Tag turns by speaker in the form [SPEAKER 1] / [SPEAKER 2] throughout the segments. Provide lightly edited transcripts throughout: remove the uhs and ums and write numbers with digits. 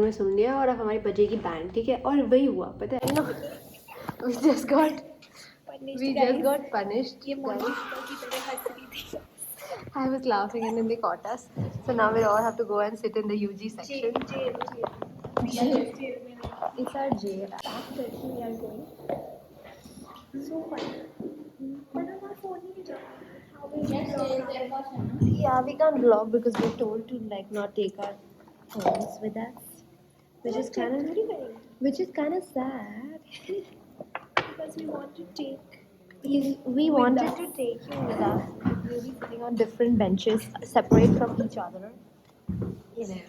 [SPEAKER 1] में सुन लिया और अब हमारी बजेगी बैंड, ठीक है। और वही हुआ, पता है ना, we just got punished.
[SPEAKER 2] ये मोनिका की तरह हंस रही थी.
[SPEAKER 1] I was laughing and then they caught us. So now we all have to go and sit in the UG section.
[SPEAKER 2] Jail.
[SPEAKER 1] It's our jail.
[SPEAKER 2] After we are going. So funny. But I'm not phoning it up. How will you
[SPEAKER 1] Yeah, we can't vlog because we're told to like not take our phones with us, which is kind of sad.
[SPEAKER 2] Because we want to take.
[SPEAKER 1] Because we wanted to take you with us, because we'll be sitting on different benches, separate from each other. You know.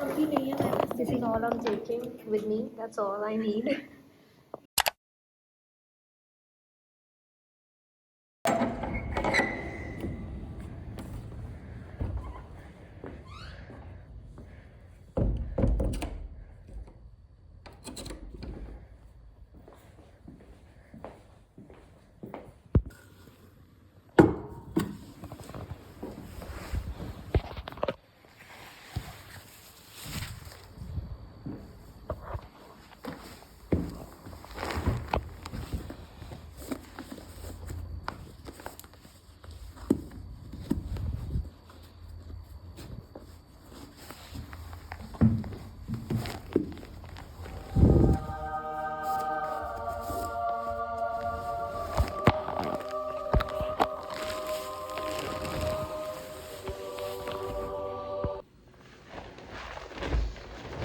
[SPEAKER 2] अभी नहीं है मेरे पास.
[SPEAKER 1] This is all I'm taking with me. That's all I need.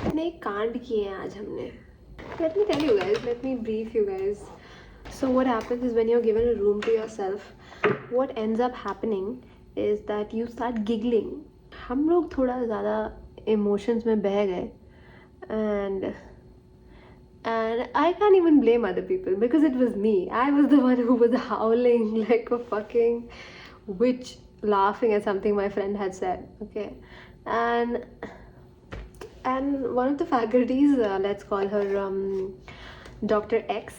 [SPEAKER 1] इतने कांड किए हैं आज हमने. Let me tell you guys, let me brief you guys. So what happens is when you're given a room to yourself, what ends up happening is that you start giggling. हम लोग थोड़ा ज़्यादा emotions में बह गए, and I can't even blame other people because it was me. I was the one who was howling like a fucking witch, laughing at something my friend had said. Okay, and one of the faculties, let's call her Dr. X.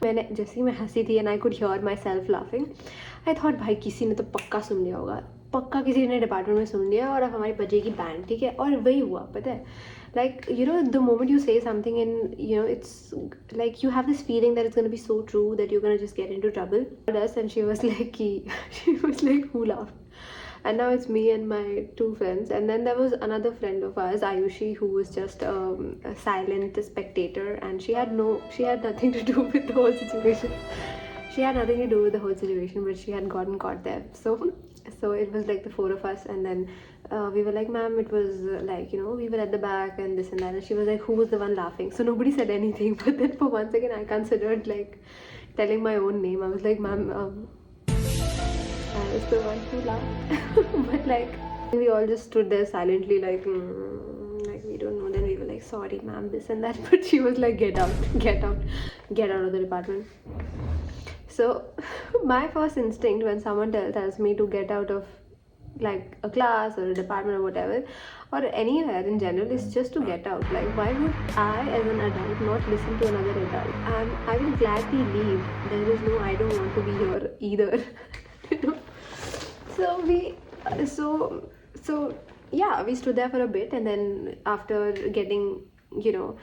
[SPEAKER 1] मैंने जैसे ही मैं हंसी थी and I could hear myself laughing, I thought भाई किसी ने तो पक्का सुन लिया होगा, पक्का किसी ने डिपार्टमेंट में सुन लिया और अब हमारी बजेगी बैंड, ठीक है। और वही हुआ, पता है, like you know, the moment you say something and you know it's like you have this feeling that it's going to be so true that you're going to just get into trouble. And she was like she was like, who laughed? And now it's me and my two friends, and then there was another friend of ours, Ayushi, who was just a silent spectator, and she had nothing to do with the whole situation. She had nothing to do with the whole situation, but she had gotten caught there. So it was like the four of us, and then we were like, ma'am, it was like, you know, we were at the back and this and that, and she was like, who was the one laughing? So nobody said anything. But then for one second I considered like telling my own name. I was like, ma'am, I was the one who laughed. But like we all just stood there silently like like we don't know. Then we were like, sorry ma'am, this and that. But she was like, get out of the department. So my first instinct when someone tells me to get out of like a class or a department or whatever, or anywhere in general, is just to get out. Like, why would I as an adult not listen to another adult? And I will gladly leave. There is no I don't want to be here either. You know. So yeah, we stood there for a bit, and then after getting, you know,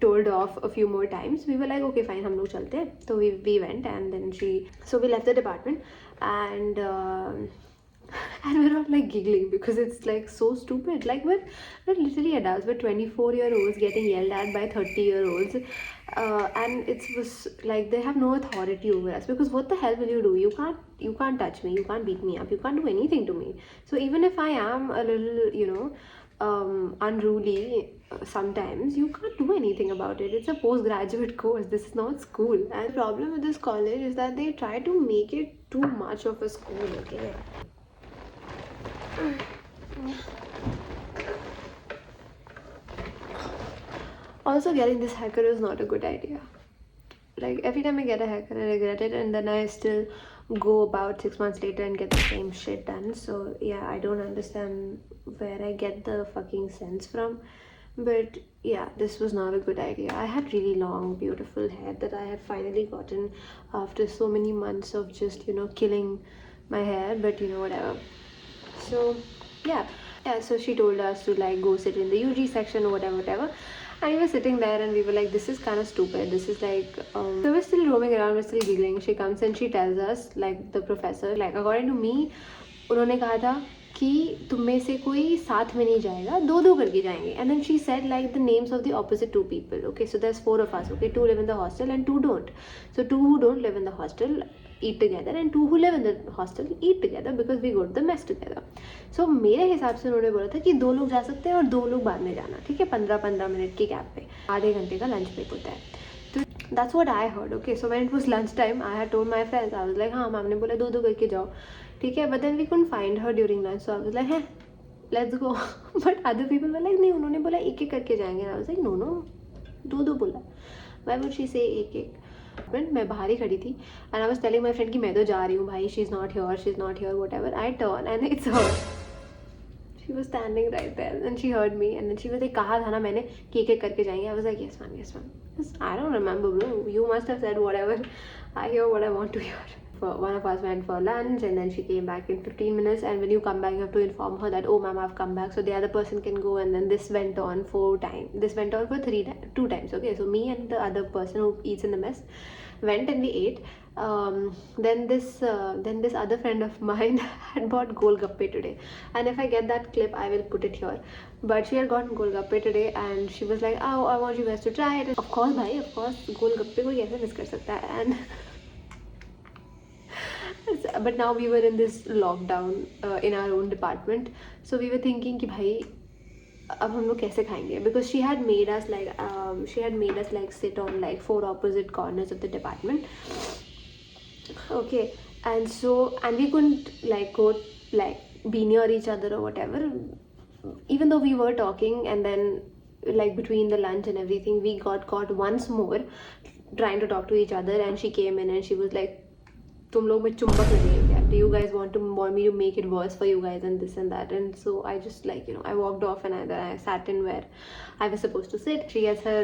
[SPEAKER 1] told off a few more times, we were like, okay fine, हम लोग चलते हैं. So we went, and then we left the department, and and we're all like giggling because it's like so stupid. Like we're literally adults. We're 24-year-olds getting yelled at by 30-year-olds, and it was like they have no authority over us, because what the hell will you do? You can't touch me, you can't beat me up, you can't do anything to me. So even if I am a little, you know, unruly sometimes, you can't do anything about it. It's a postgraduate course, this is not school. And the problem with this college is that they try to make it too much of a school. Okay, also getting this haircut is not a good idea. Like every time I get a haircut I regret it, and then I still go about 6 months later and get the same shit done. So yeah, I don't understand where I get the fucking sense from. But yeah, this was not a good idea. I had really long beautiful hair that I had finally gotten after so many months of just, you know, killing my hair. But you know, whatever. So yeah, Yeah, so she told us to like go sit in the UG section or whatever. And we were sitting there and we were like, this is kind of stupid. This is like, so we're still roaming around, we're still giggling. She comes and she tells us, like the professor, like according to me, उन्होंने कहा था कि तुम में से कोई साथ में नहीं जाएगा, दो दो करके जाएंगे. And then she said like the names of the opposite two people. Okay, so there's 4 of us. Okay, 2 live in the hostel and 2 don't. So 2 who don't live in the hostel eat together and 2 who live in the hostel eat together because we go to the mess together. So मेरे हिसाब से उन्होंने बोला था कि 2 लोग जा सकते हैं और 2 लोग बाद में जाना. ठीक है, 15-15 मिनट की गैप पे आधे घंटे का लंच ब्रेक होता है. तो that's what I heard. Okay, so when it was lunch time, I had told my friends, I was like, हाँ मैम ने बोला 2-2 करके जाओ. ठीक है, but then we couldn't find her during lunch, so I was like, hey, let's go. But other people were like, नहीं उन्होंने बोला एक एक करके जाएंगे. I was like, no, 2-2 बोला. Why would she say एक एक? मैं बाहर ही खड़ी थी and I was telling my friend कि मैं तो जा रही हूँ भाई, she's not here, whatever. I turn and it's her. She was standing right there and she heard me and then she was like, कहा था ना मैंने कि एक एक करके जाएंगे. I was like, yes ma'am. I don't remember, bro. You must have said whatever. I hear what I want to hear. One of us went for lunch and then she came back in 15 minutes, and when you come back you have to inform her that, oh ma'am, I've come back, so the other person can go. And then this went on for 2 times. Okay, so me and the other person who eats in the mess went and we ate. Then this other friend of mine had bought golgappe today, and if I get that clip I will put it here. But she had gotten golgappe today and she was like, oh, I want you guys to try it. And of course golgappe को कैसे miss कर सकता है. And but now we were in this lockdown in our own department, so we were thinking कि भाई अब हम लोग कैसे खाएंगे, because she had made us like sit on like 4 opposite corners of the department. Okay, and we couldn't like go like be near each other or whatever, even though we were talking. And then like between the lunch and everything we got caught once more trying to talk to each other, and she came in and she was like, तुम लोग में चुंबक लगेंगे क्या? Do you guys want me to make it worse for you guys and this and that? And so I just like, I walked off and I sat in where I was supposed to sit. She gets her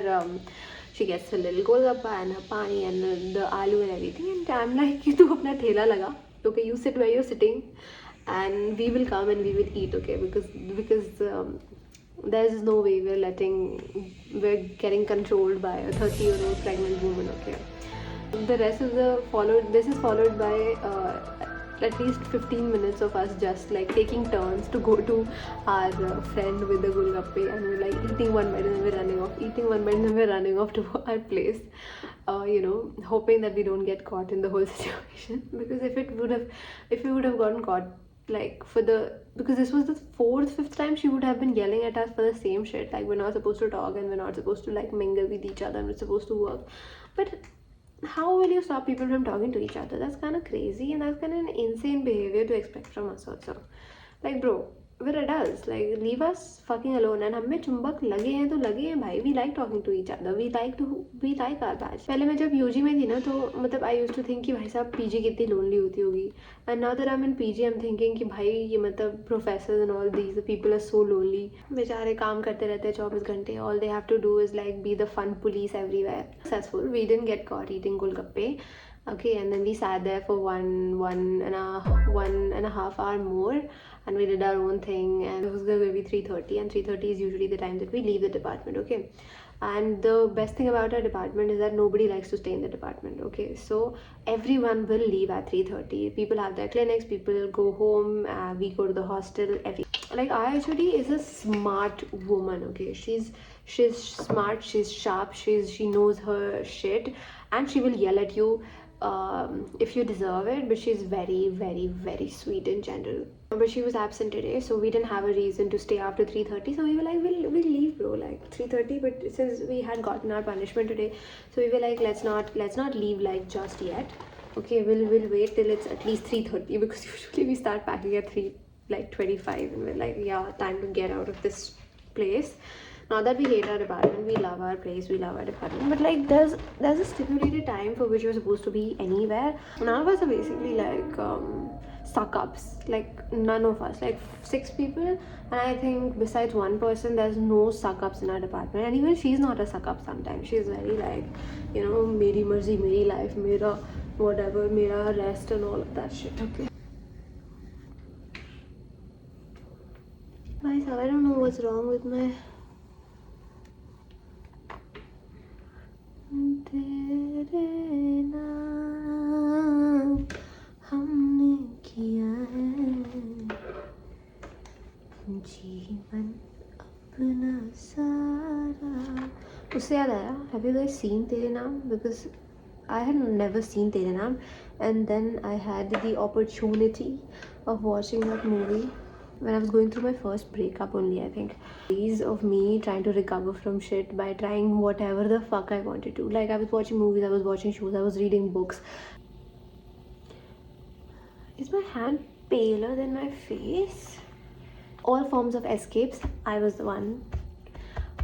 [SPEAKER 1] little golgappa and her pani and the aloo and everything, and I'm like, तू अपना ठेला लगा, okay, you sit where you're sitting and we will come and we will eat, okay, because there's no way we're getting controlled by a 30-year-old pregnant woman, okay. The rest of this is followed by at least 15 minutes of us just like taking turns to go to our friend with the golgappe, and we're like eating one bite and then we're running off to our place, hoping that we don't get caught in the whole situation. Because if we would have gotten caught like because this was the 5th time she would have been yelling at us for the same shit, like we're not supposed to talk and we're not supposed to like mingle with each other and we're supposed to work. But how will you stop people from talking to each other? That's kind of crazy, and that's kind of an insane behavior to expect from us also. Like, bro, we're adults, like leave us fucking alone. And हमें चुंबक लगे हैं तो लगे हैं भाई. We like talking to each other, we like our batch. पहले मैं जब UG में थी ना तो मतलब I used to think कि भाई साहब PG कितनी lonely होती होगी. And now that I'm in PG I'm thinking कि भाई ये मतलब professors and all these people are so lonely. बेचारे काम करते रहते हैं 24 घंटे. All they have to do is like be the fun police everywhere. Successful. We didn't get caught eating golgappe. Okay, and then we sat there for one and a half hour more, and we did our own thing, and it was going to be 3:30, and 3:30 is usually the time that we leave the department, okay. And the best thing about our department is that nobody likes to stay in the department, okay. So everyone will leave at 3:30. People have their clinics, people go home, we go to the hostel. Like Ayashwari is a smart woman, okay. She's smart, she's sharp, she knows her shit, and she will yell at you if you deserve it, but she's very, very, very sweet in general. But she was absent today, so we didn't have a reason to stay after 3:30, so we were like, we'll leave, bro, like 3:30. But since we had gotten our punishment today, so we were like, let's not leave like just yet, okay. We'll wait till it's at least 3:30, because usually we start packing at 3:25, and we're like, yeah, time to get out of this place. Not that we hate our department, we love our place, we love our department, but like there's a stipulated time for which you're supposed to be anywhere. None of us are basically like suck-ups, like none of us, like 6 people, and I think besides one person there's no suck-ups in our department. And even she's not a suck-up sometimes. She's very like, meri marzi, meri life, mera whatever, mera rest and all of that shit, okay. भाई साहब, I don't know what's wrong with my तेरे नाम हमने किया है जीवन अपना सारा. उससे याद आया, have you guys seen तेरे नाम? Because I had never seen तेरे नाम, and then I had the opportunity of watching that movie when I was going through my first breakup only, I think. Days of me trying to recover from shit by trying whatever the fuck I wanted to. Like, I was watching movies, I was watching shows, I was reading books. Is my hand paler than my face? All forms of escapes, I was the one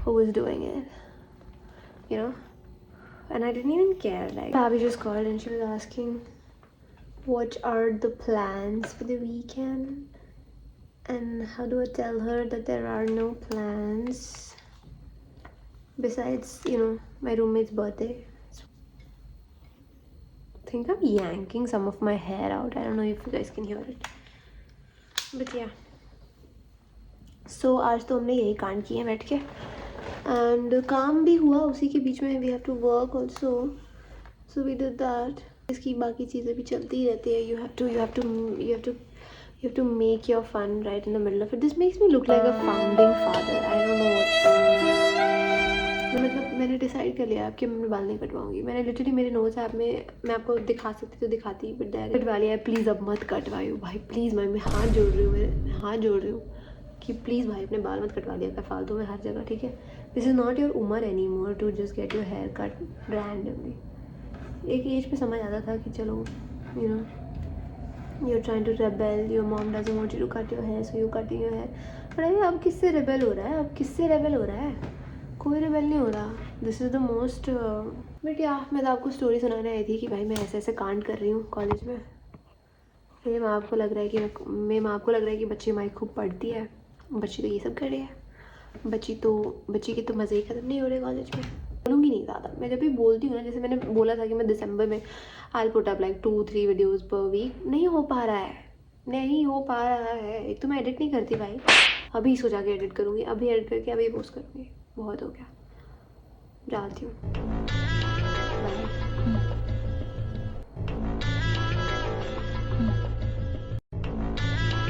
[SPEAKER 1] who was doing it. You know? And I didn't even care. Like, Bhabhi just called and she was asking, what are the plans for the weekend? And how do I tell her that there are no plans besides, you know, my roommate's birthday? I think I'm yanking some of my hair out. I don't know if you guys can hear it. But yeah. So आज तो हमने यही कांड किए बैठ के. And काम भी हुआ उसी के बीच में. We have to work also. So we did that. इसकी बाकी चीज़ें भी चलती ही रहती है. You have to make your fun right in the middle of it. This makes me look like a founding father. I don't know what. मतलब मैंने decide कर लिया कि मैं बाल नहीं कटवाऊंगी. मैंने लिटरली मेरे नोज ऐप में मैं आपको दिखा सकती तो दिखाती, बट कटवा लिया है. प्लीज़ अब मत कटवाइयो भाई, प्लीज़. मैं हाथ जोड़ रही हूँ, मैं हाथ जोड़ रही हूँ कि प्लीज़ भाई अपने बाल मत कटवा लिया कर फालतू में हर जगह, ठीक है? दिस इज़ नॉट योर उमर any more to just get your hair cut randomly. एक एज पे समझ आता था कि चलो, you know, you're trying to rebel, your mom doesn't want you to cut your hair, so you're cutting your hair. but अरे अब किससे रेबेल हो रहा है? अब किससे रेबेल हो रहा है? कोई रेबेल नहीं हो रहा. This is the most. But या मैं तो आपको स्टोरी सुनाने आई थी कि भाई मैं ऐसे ऐसे कांड कर रही हूँ कॉलेज में. मेरे माँ बाप को लग रहा है कि बच्ची माई खूब पढ़ती है, बच्ची तो ये सब कर रही है. बच्ची के तो मज़े ही ख़त्म नहीं हो रहे कॉलेज में. बोलूँगी नहीं ज़्यादा. मैं जब भी बोलती हूँ ना, जैसे मैंने बोला था कि मैं दिसंबर में I put up like 2-3 videos per week. नहीं हो पा रहा है. एक तो मैं एडिट नहीं करती भाई. अभी इसको जाके एडिट करूँगी, अभी एडिट करके अभी पोस्ट करूँगी. बहुत हो गया. जाती हूँ. बाय.